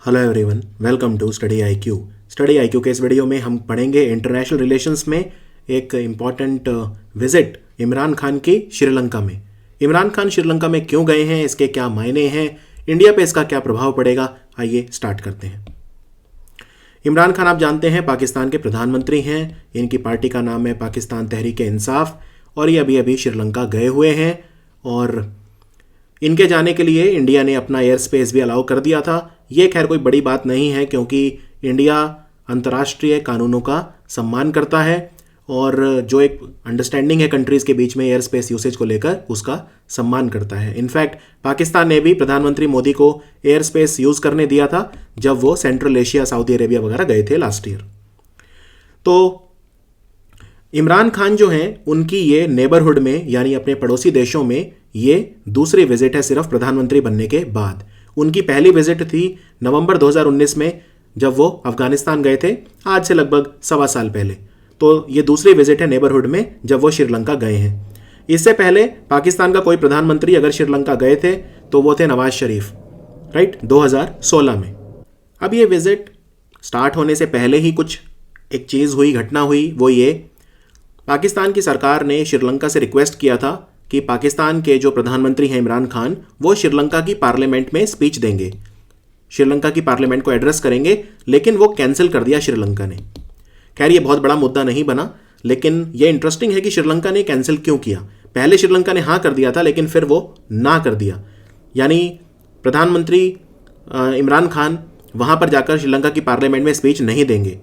Hello everyone, welcome to study IQ. Study IQ के इस video में हम पढ़ेंगे इंटरनेशनल रिलेशंस में एक इम्पॉर्टेंट विजिट इमरान खान की श्रीलंका में। इमरान खान श्रीलंका में क्यों गए हैं, इसके क्या मायने हैं, इंडिया पे इसका क्या प्रभाव पड़ेगा, आइए स्टार्ट करते हैं। इमरान खान आप जानते हैं पाकिस्तान के प्रधानमंत्री हैं। इनकी पार्टी का नाम है पाकिस्तान तहरीक-ए-इंसाफ और ये अभी अभी श्रीलंका गए हुए हैं और इनके जाने के लिए इंडिया ने अपना एयर स्पेस भी अलाउ कर दिया था। ये खैर कोई बड़ी बात नहीं है क्योंकि इंडिया अंतर्राष्ट्रीय कानूनों का सम्मान करता है और जो एक अंडरस्टैंडिंग है कंट्रीज़ के बीच में एयर स्पेस यूसेज को लेकर उसका सम्मान करता है। इनफैक्ट पाकिस्तान ने भी प्रधानमंत्री मोदी को एयर स्पेस यूज़ करने दिया था जब वो सेंट्रल एशिया, सऊदी अरेबिया वगैरह गए थे लास्ट ईयर। तो इमरान खान जो हैं उनकी ये नेबरहुड में यानी अपने पड़ोसी देशों में ये दूसरी विजिट है सिर्फ प्रधानमंत्री बनने के बाद। उनकी पहली विजिट थी नवंबर 2019 में जब वो अफगानिस्तान गए थे, आज से लगभग 1.25 साल पहले। तो ये दूसरी विजिट है नेबरहुड में जब वो श्रीलंका गए हैं। इससे पहले पाकिस्तान का कोई प्रधानमंत्री अगर श्रीलंका गए थे तो वो थे नवाज शरीफ, राइट, 2016 में। अब ये विजिट स्टार्ट होने से पहले ही कुछ एक चीज़ हुई, घटना हुई, वो ये पाकिस्तान की सरकार ने श्रीलंका से रिक्वेस्ट किया था कि पाकिस्तान के जो प्रधानमंत्री हैं इमरान खान, वो श्रीलंका की पार्लियामेंट में स्पीच देंगे, श्रीलंका की पार्लियामेंट को एड्रेस करेंगे, लेकिन वो कैंसिल कर दिया श्रीलंका ने। खैर ये बहुत बड़ा मुद्दा नहीं बना, लेकिन ये इंटरेस्टिंग है कि श्रीलंका ने कैंसिल क्यों किया। पहले श्रीलंका ने हाँ कर दिया था लेकिन फिर वो ना कर दिया, यानी प्रधानमंत्री इमरान खान वहाँ पर जाकर श्रीलंका की पार्लियामेंट में स्पीच नहीं देंगे।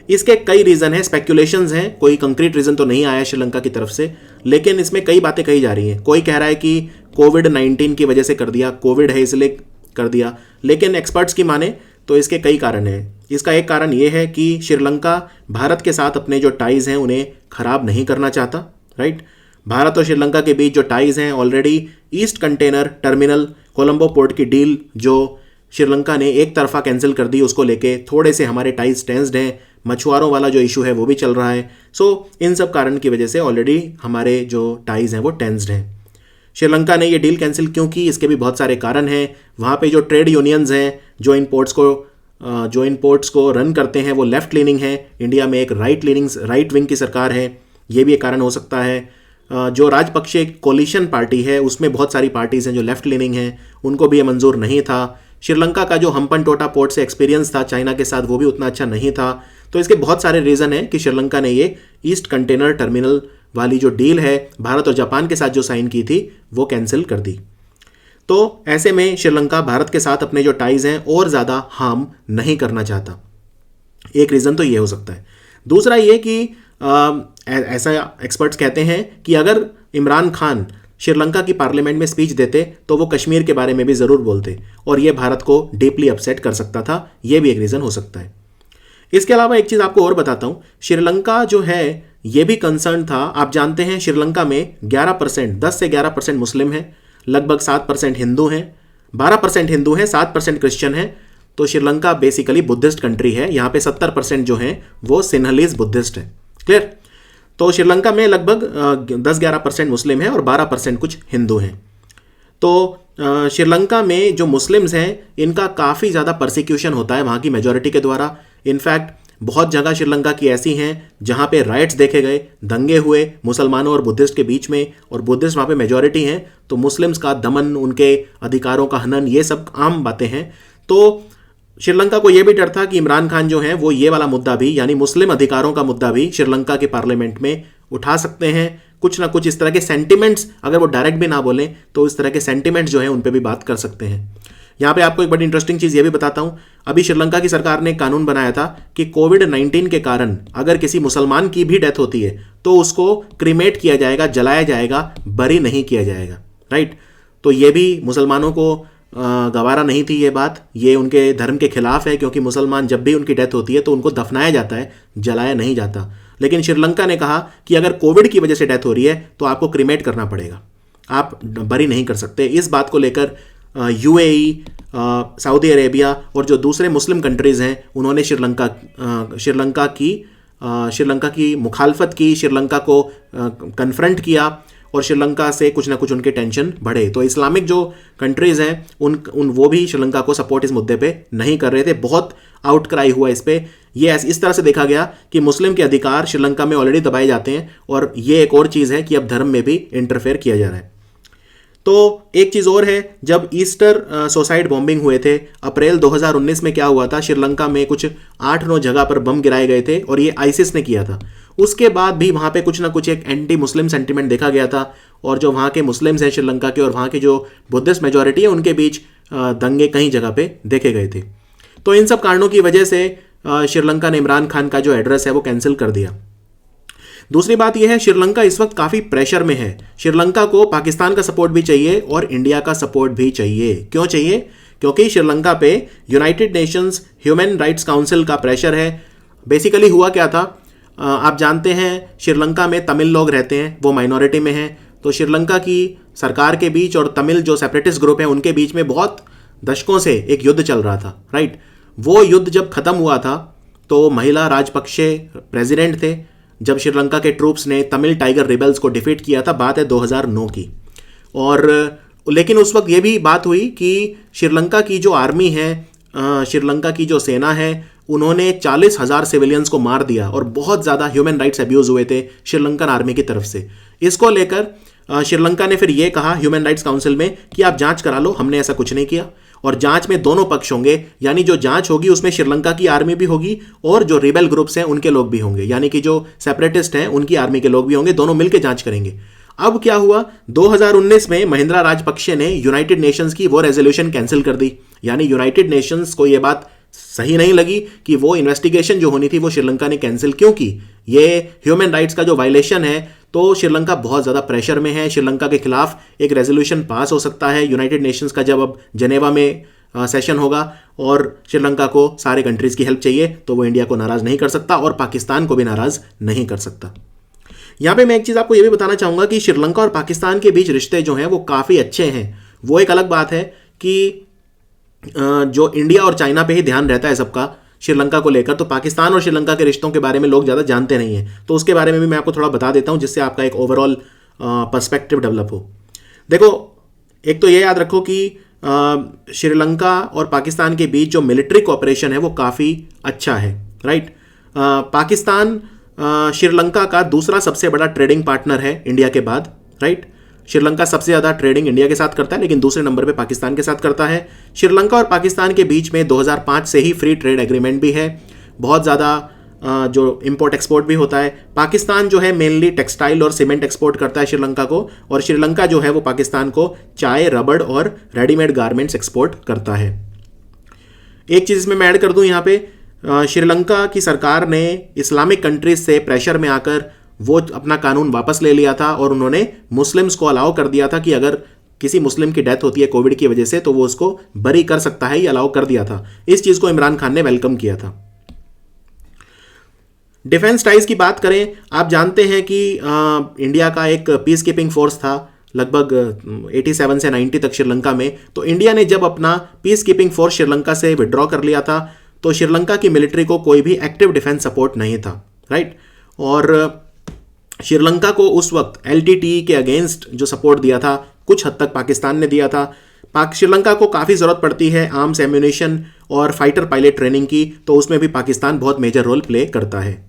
इसके कई रीज़न हैं, स्पेक्यूलेशंस हैं, कोई कंक्रीट रीज़न तो नहीं आया श्रीलंका की तरफ से, लेकिन इसमें कई बातें कही जा रही हैं। कोई कह रहा है कि कोविड-19 की वजह से कर दिया, कोविड है इसलिए कर दिया, लेकिन एक्सपर्ट्स की माने तो इसके कई कारण हैं। इसका एक कारण ये है कि श्रीलंका भारत के साथ अपने जो टाइज़ हैं उन्हें ख़राब नहीं करना चाहता, राइट। भारत और श्रीलंका के बीच जो टाइज़ हैं, already east container terminal Colombo port की डील जो श्रीलंका ने एक तरफा कैंसिल कर दी, उसको लेके थोड़े से हमारे टाइज टेंस्ड हैं। मछुआरों वाला जो इशू है वो भी चल रहा है। सो इन सब कारण की वजह से ऑलरेडी हमारे जो टाइज हैं वो टेंस्ड हैं। श्रीलंका ने ये डील कैंसिल क्यों की, इसके भी बहुत सारे कारण हैं। वहाँ पे जो ट्रेड यूनियंस हैं जो इन पोर्ट्स को रन करते हैं वो लेफ्ट लीनिंग है। इंडिया में एक राइट विंग की सरकार है, ये भी एक कारण हो सकता है। जो राजपक्षे कोलिशन पार्टी है उसमें बहुत सारी पार्टीज़ हैं जो लेफ्ट लीनिंग हैं, उनको भी ये मंजूर नहीं था। श्रीलंका का जो हम्पनटोटा पोर्ट से एक्सपीरियंस था चाइना के साथ वो भी उतना अच्छा नहीं था। तो इसके बहुत सारे रीज़न हैं कि श्रीलंका ने ये ईस्ट कंटेनर टर्मिनल वाली जो डील है भारत और जापान के साथ जो साइन की थी वो कैंसिल कर दी। तो ऐसे में श्रीलंका भारत के साथ अपने जो टाइज़ हैं और ज़्यादा हार्म नहीं करना चाहता। एक रीज़न तो ये हो सकता है। दूसरा ये कि ऐसा एक्सपर्ट्स कहते हैं कि अगर इमरान खान श्रीलंका की पार्लियामेंट में स्पीच देते तो वो कश्मीर के बारे में भी ज़रूर बोलते और ये भारत को डीपली अपसेट कर सकता था। ये भी एक रीज़न हो सकता है। इसके अलावा एक चीज़ आपको और बताता हूँ, श्रीलंका जो है ये भी कंसर्न था। आप जानते हैं श्रीलंका में 11%, 10 से 11% मुस्लिम हैं, लगभग 7% हिंदू हैं, 12% हिंदू हैं, 7% क्रिश्चियन हैं। तो श्रीलंका बेसिकली बुद्धिस्ट कंट्री है। यहाँ पे 70% जो हैं वो सिन्हलीज बुद्धिस्ट हैं। क्लियर? तो श्रीलंका में लगभग 10-11% मुस्लिम हैं और 12% कुछ हिंदू हैं। तो श्रीलंका में जो मुस्लिम्स हैं इनका काफ़ी ज़्यादा परसिक्यूशन होता है वहाँ की मेजॉरिटी के द्वारा। इनफैक्ट बहुत जगह श्रीलंका की ऐसी हैं जहाँ पे राइट्स देखे गए, दंगे हुए मुसलमानों और बुद्धिस्ट के बीच में, और बुद्धिस्ट वहाँ पे मेजॉरिटी हैं तो मुस्लिम्स का दमन, उनके अधिकारों का हनन, ये सब आम बातें हैं। तो श्रीलंका को यह भी डर था कि इमरान खान जो हैं वो ये वाला मुद्दा भी, यानी मुस्लिम अधिकारों का मुद्दा भी श्रीलंका के पार्लियामेंट में उठा सकते हैं। कुछ ना कुछ इस तरह के सेंटिमेंट्स, अगर वो डायरेक्ट भी ना बोलें तो इस तरह के सेंटिमेंट्स जो हैं उन पे भी बात कर सकते हैं। यहाँ पे आपको एक बड़ी इंटरेस्टिंग चीज़ ये भी बताता हूँ। अभी श्रीलंका की सरकार ने कानून बनाया था कि कोविड-19 के कारण अगर किसी मुसलमान की भी डेथ होती है तो उसको क्रीमेट किया जाएगा, जलाया जाएगा, बरी नहीं किया जाएगा, राइट। तो ये भी मुसलमानों को गवारा नहीं थी ये बात, ये उनके धर्म के खिलाफ है क्योंकि मुसलमान जब भी उनकी डेथ होती है तो उनको दफनाया जाता है, जलाया नहीं जाता। लेकिन श्रीलंका ने कहा कि अगर कोविड की वजह से डेथ हो रही है तो आपको क्रीमेट करना पड़ेगा, आप बरी नहीं कर सकते। इस बात को लेकर यूएई, सऊदी अरेबिया और जो दूसरे मुस्लिम कंट्रीज़ हैं उन्होंने श्रीलंका की मुखालफत की, श्रीलंका को कन्फ्रंट किया और श्रीलंका से कुछ ना कुछ उनके टेंशन बढ़े। तो इस्लामिक जो कंट्रीज़ हैं उन वो भी श्रीलंका को सपोर्ट इस मुद्दे पे नहीं कर रहे थे। बहुत आउटक्राई हुआ इस पे। ये इस तरह से देखा गया कि मुस्लिम के अधिकार श्रीलंका में ऑलरेडी दबाए जाते हैं, और ये एक और चीज़ है कि अब धर्म में भी इंटरफेयर किया जा रहा है। तो एक चीज़ और है, जब ईस्टर सुसाइड बॉम्बिंग हुए थे अप्रैल 2019 में, क्या हुआ था, श्रीलंका में कुछ 8-9 जगह पर बम गिराए गए थे और ये आईसिस ने किया था। उसके बाद भी वहाँ पे कुछ ना कुछ एक एंटी मुस्लिम सेंटिमेंट देखा गया था, और जो वहाँ के मुस्लिम्स हैं श्रीलंका के और वहाँ के जो बुद्धिस्ट मेजॉरिटी है उनके बीच दंगे कई जगह पे देखे गए थे। तो इन सब कारणों की वजह से श्रीलंका ने इमरान खान का जो एड्रेस है वो कैंसिल कर दिया। दूसरी बात यह है, श्रीलंका इस वक्त काफ़ी प्रेशर में है। श्रीलंका को पाकिस्तान का सपोर्ट भी चाहिए और इंडिया का सपोर्ट भी चाहिए। क्यों चाहिए? क्योंकि श्रीलंका पे United Nations human rights council का प्रेशर है। बेसिकली हुआ क्या था, आप जानते हैं श्रीलंका में तमिल लोग रहते हैं, वो माइनॉरिटी में हैं। तो श्रीलंका की सरकार के बीच और तमिल जो सेपरेटिस्ट ग्रुप है उनके बीच में बहुत दशकों से एक युद्ध चल रहा था, राइट। वो युद्ध जब खत्म हुआ था तो महिला राजपक्षे प्रेसिडेंट थे जब श्रीलंका के ट्रूप्स ने तमिल टाइगर रिबल्स को डिफीट किया था। बात है 2009 की। और लेकिन उस वक्त ये भी बात हुई कि श्रीलंका की जो आर्मी है, श्रीलंका की जो सेना है, उन्होंने 40,000 सिविलियंस को मार दिया और बहुत ज़्यादा ह्यूमन राइट्स अब्यूज़ हुए थे श्रीलंकन आर्मी की तरफ से। इसको लेकर श्रीलंका ने फिर ये कहा ह्यूमन राइट्स काउंसिल में कि आप जांच करा लो, हमने ऐसा कुछ नहीं किया। और जांच में दोनों पक्ष होंगे, यानी जो जांच होगी उसमें श्रीलंका की आर्मी भी होगी और जो रिबेल ग्रुप्स हैं उनके लोग भी होंगे, यानी कि जो सेपरेटिस्ट हैं उनकी आर्मी के लोग भी होंगे, दोनों मिलकर जांच करेंगे। अब क्या हुआ, 2019 में महिंद्रा राजपक्षे ने यूनाइटेड नेशंस की वो रेजोल्यूशन कैंसिल कर दी। यानी यूनाइटेड नेशंस को ये बात सही नहीं लगी कि वो इन्वेस्टिगेशन जो होनी थी वो श्रीलंका ने कैंसिल क्यों की। ये ह्यूमन राइट्स का जो वायलेशन है, तो श्रीलंका बहुत ज़्यादा प्रेशर में है। श्रीलंका के खिलाफ एक रेजोल्यूशन पास हो सकता है यूनाइटेड नेशंस का जब अब जनेवा में सेशन होगा, और श्रीलंका को सारे कंट्रीज़ की हेल्प चाहिए, तो वो इंडिया को नाराज़ नहीं कर सकता और पाकिस्तान को भी नाराज़ नहीं कर सकता। यहाँ पे मैं एक चीज़ आपको ये भी बताना चाहूँगा कि श्रीलंका और पाकिस्तान के बीच रिश्ते जो हैं वो काफ़ी अच्छे हैं। वो एक अलग बात है कि जो इंडिया और चाइना पे ही ध्यान रहता है सबका श्रीलंका को लेकर, तो पाकिस्तान और श्रीलंका के रिश्तों के बारे में लोग ज़्यादा जानते नहीं हैं। तो उसके बारे में भी मैं आपको थोड़ा बता देता हूँ जिससे आपका एक ओवरऑल पर्सपेक्टिव डेवलप हो। देखो, एक तो ये याद रखो कि श्रीलंका और पाकिस्तान के बीच जो मिलिट्री कोऑपरेशन है वो काफ़ी अच्छा है, राइट। पाकिस्तान श्रीलंका का दूसरा सबसे बड़ा ट्रेडिंग पार्टनर है इंडिया के बाद, राइट। श्रीलंका सबसे ज़्यादा ट्रेडिंग इंडिया के साथ करता है, लेकिन दूसरे नंबर पे पाकिस्तान के साथ करता है। श्रीलंका और पाकिस्तान के बीच में 2005 से ही फ्री ट्रेड एग्रीमेंट भी है। बहुत ज़्यादा जो इंपोर्ट एक्सपोर्ट भी होता है। पाकिस्तान जो है मेनली टेक्सटाइल और सीमेंट एक्सपोर्ट करता है श्रीलंका को, और श्रीलंका जो है वो पाकिस्तान को चाय, रबड़ और रेडीमेड गारमेंट्स एक्सपोर्ट करता है। एक चीज़ इसमें मैं ऐड कर दूं यहाँ पे, श्रीलंका की सरकार ने इस्लामिक कंट्रीज से प्रेशर में आकर वो अपना कानून वापस ले लिया था और उन्होंने मुस्लिम्स को अलाउ कर दिया था कि अगर किसी मुस्लिम की डेथ होती है कोविड की वजह से तो वो उसको बरी कर सकता है, ये अलाउ कर दिया था। इस चीज़ को इमरान खान ने वेलकम किया था। डिफेंस टाइज की बात करें, आप जानते हैं कि इंडिया का एक पीस कीपिंग फोर्स था लगभग 87 से 90 तक श्रीलंका में। तो इंडिया ने जब अपना पीस कीपिंग फोर्स श्रीलंका से विड्रॉ कर लिया था तो श्रीलंका की मिलिट्री को कोई भी एक्टिव डिफेंस सपोर्ट नहीं था, राइट। और श्रीलंका को उस वक्त एलटीटीई के अगेंस्ट जो सपोर्ट दिया था कुछ हद तक पाकिस्तान ने दिया था। श्रीलंका को काफ़ी ज़रूरत पड़ती है आर्म्स, एम्यूनिशन और फाइटर पायलट ट्रेनिंग की, तो उसमें भी पाकिस्तान बहुत मेजर रोल प्ले करता है।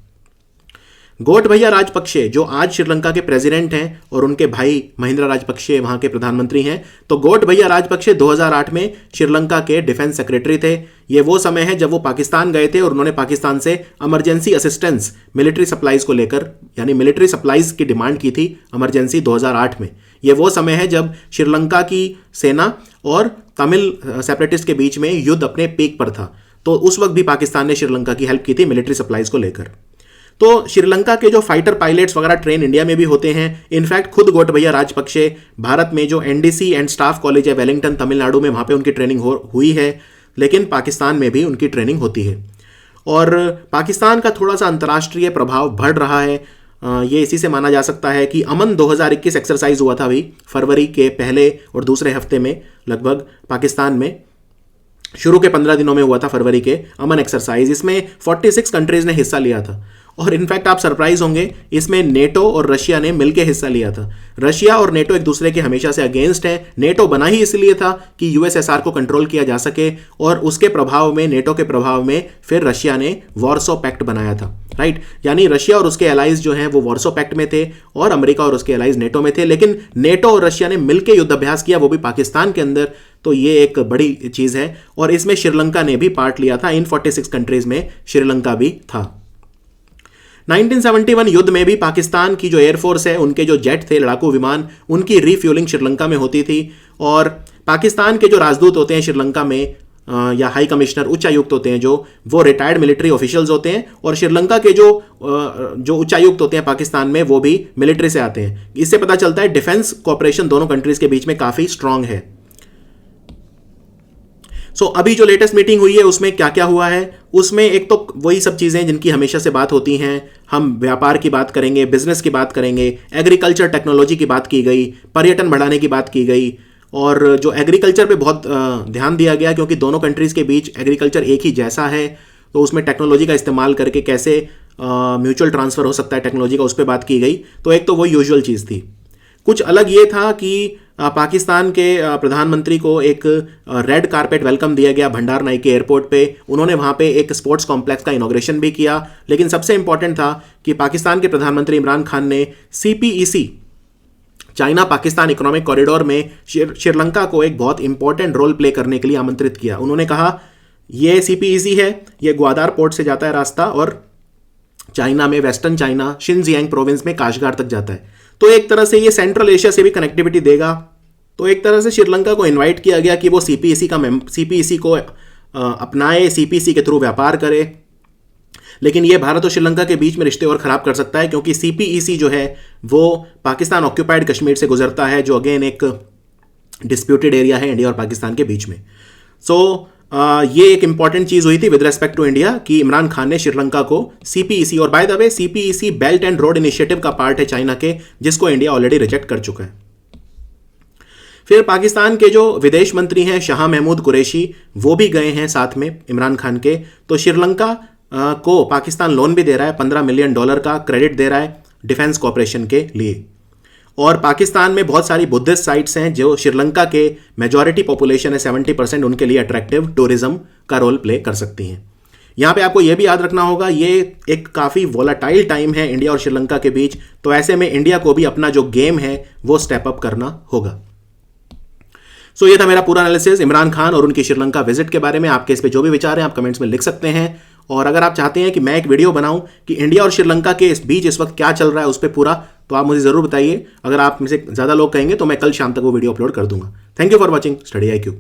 गोटभया राजपक्षे जो आज श्रीलंका के प्रेसिडेंट हैं और उनके भाई महिंद्रा राजपक्षे वहाँ के प्रधानमंत्री हैं, तो गोटभया राजपक्षे 2008 में श्रीलंका के डिफेंस सेक्रेटरी थे। ये वो समय है जब वो पाकिस्तान गए थे और उन्होंने पाकिस्तान से इमरजेंसी असिस्टेंस मिलिट्री सप्लाईज को लेकर, यानी मिलिट्री सप्लाईज की डिमांड की थी इमरजेंसी 2008 में। ये वो समय है जब श्रीलंका की सेना और तमिल सेपरेटिस्ट के बीच में युद्ध अपने पीक पर था, तो उस वक्त भी पाकिस्तान ने श्रीलंका की हेल्प की थी मिलिट्री सप्लाईज को लेकर। तो श्रीलंका के जो फाइटर पायलट्स वगैरह ट्रेन इंडिया में भी होते हैं। इनफैक्ट खुद गोटभया राजपक्षे भारत में जो एनडीसी एंड स्टाफ कॉलेज है वेलिंगटन तमिलनाडु में, वहाँ पे उनकी ट्रेनिंग हुई है, लेकिन पाकिस्तान में भी उनकी ट्रेनिंग होती है। और पाकिस्तान का थोड़ा सा अंतर्राष्ट्रीय प्रभाव बढ़ रहा है। ये इसी से माना जा सकता है कि अमन 2021 एक्सरसाइज हुआ था अभी फरवरी के पहले और दूसरे हफ्ते में, लगभग पाकिस्तान में शुरू के 15 दिनों में हुआ था फरवरी के अमन एक्सरसाइज। इसमें 46 कंट्रीज ने हिस्सा लिया था और इनफैक्ट आप सरप्राइज होंगे, इसमें नेटो और रशिया ने मिलकर हिस्सा लिया था। रशिया और नेटो एक दूसरे के हमेशा से अगेंस्ट है। नेटो बना ही इसलिए था कि यूएसएसआर को कंट्रोल किया जा सके, और उसके प्रभाव में, नेटो के प्रभाव में फिर रशिया ने वॉर्सो पैक्ट बनाया था, राइट। यानी रशिया और उसके एलाइज जो हैं वो वॉर्सो पैक्ट में थे और अमेरिका और उसके एलाइज नेटो में थे, लेकिन नेटो और रशिया ने मिलकर युद्धाभ्यास किया, वो भी पाकिस्तान के अंदर। तो ये एक बड़ी चीज है, और इसमें श्रीलंका ने भी पार्ट लिया था। इन 46 कंट्रीज में श्रीलंका भी था। 1971 युद्ध में भी पाकिस्तान की जो एयरफोर्स है, उनके जो जेट थे, लड़ाकू विमान, उनकी रिफ्यूलिंग श्रीलंका में होती थी। और पाकिस्तान के जो राजदूत होते हैं श्रीलंका में, या हाई कमिश्नर, उच्चायुक्त होते हैं जो, वो रिटायर्ड मिलिट्री ऑफिशियल्स होते हैं। और श्रीलंका के जो उच्चायुक्त होते हैं पाकिस्तान में, वो भी मिलिट्री से आते हैं। इससे पता चलता है डिफेंस कोऑपरेशन दोनों कंट्रीज के बीच में काफी स्ट्रांग है। अभी जो लेटेस्ट मीटिंग हुई है उसमें क्या क्या हुआ है, उसमें एक तो वही सब चीज़ें जिनकी हमेशा से बात होती हैं। हम व्यापार की बात करेंगे, बिजनेस की बात करेंगे, एग्रीकल्चर टेक्नोलॉजी की बात की गई, पर्यटन बढ़ाने की बात की गई। और जो एग्रीकल्चर पे बहुत ध्यान दिया गया, क्योंकि दोनों कंट्रीज़ के बीच एग्रीकल्चर एक ही जैसा है, तो उसमें टेक्नोलॉजी का इस्तेमाल करके कैसे म्यूचुअल ट्रांसफ़र हो सकता है टेक्नोलॉजी का, उस पर बात की गई। तो एक तो वो यूजुअल चीज़ थी। कुछ अलग ये था कि पाकिस्तान के प्रधानमंत्री को एक रेड कारपेट वेलकम दिया गया भंडार नाइक के एयरपोर्ट पे। उन्होंने वहाँ पे एक स्पोर्ट्स कॉम्प्लेक्स का इनॉग्रेशन भी किया। लेकिन सबसे इंपॉर्टेंट था कि पाकिस्तान के प्रधानमंत्री इमरान खान ने CPEC, China Pakistan economic corridor में श्रीलंका को एक बहुत इंपॉर्टेंट रोल प्ले करने के लिए आमंत्रित किया। उन्होंने कहा ये CPEC है, ये ग्वादार पोर्ट से जाता है रास्ता, और चाइना में, वेस्टर्न चाइना, शिनजियांग प्रोविंस में काशगार तक जाता है। तो एक तरह से ये सेंट्रल एशिया से भी कनेक्टिविटी देगा। तो एक तरह से श्रीलंका को इनवाइट किया गया कि वो CPEC को अपनाए, CPEC के थ्रू व्यापार करे। लेकिन ये भारत और श्रीलंका के बीच में रिश्ते और ख़राब कर सकता है, क्योंकि CPEC जो है वो पाकिस्तान ऑक्यूपाइड कश्मीर से गुजरता है, जो अगेन एक डिस्प्यूटेड एरिया है इंडिया और पाकिस्तान के बीच में। ये एक इंपॉर्टेंट चीज़ हुई थी विद रेस्पेक्ट टू इंडिया कि इमरान खान ने श्रीलंका को CPEC, और by the way CPEC belt and road initiative का पार्ट है चाइना के, जिसको इंडिया ऑलरेडी रिजेक्ट कर चुका है। फिर पाकिस्तान के जो विदेश मंत्री हैं शाह महमूद कुरैशी, वो भी गए हैं साथ में इमरान खान के। तो श्रीलंका को पाकिस्तान लोन भी दे रहा है, $15 मिलियन का क्रेडिट दे रहा है डिफेंस कॉपरेशन के लिए। और पाकिस्तान में बहुत सारी बुद्धिस्ट साइट्स हैं जो श्रीलंका के मेजॉरिटी पॉपुलेशन है 70%, उनके लिए अट्रैक्टिव टूरिज्म का रोल प्ले कर सकती हैं। यहाँ पे आपको ये भी याद रखना होगा, ये एक काफ़ी वोलाटाइल टाइम है इंडिया और श्रीलंका के बीच। तो ऐसे में इंडिया को भी अपना जो गेम है वो स्टेप अप करना होगा। ये था मेरा पूरा एनालिसिस इमरान खान और उनकी श्रीलंका विजिट के बारे में। आपके इस पे जो भी विचार हैं आप कमेंट्स में लिख सकते हैं। और अगर आप चाहते हैं कि मैं एक वीडियो बनाऊं कि इंडिया और श्रीलंका के इस बीच इस वक्त क्या चल रहा है उस पर पूरा, तो आप मुझे ज़रूर बताइए। अगर आप में से ज़्यादा लोग कहेंगे तो मैं कल शाम तक वो वीडियो अपलोड कर दूंगा। Thank you for watching study IQ।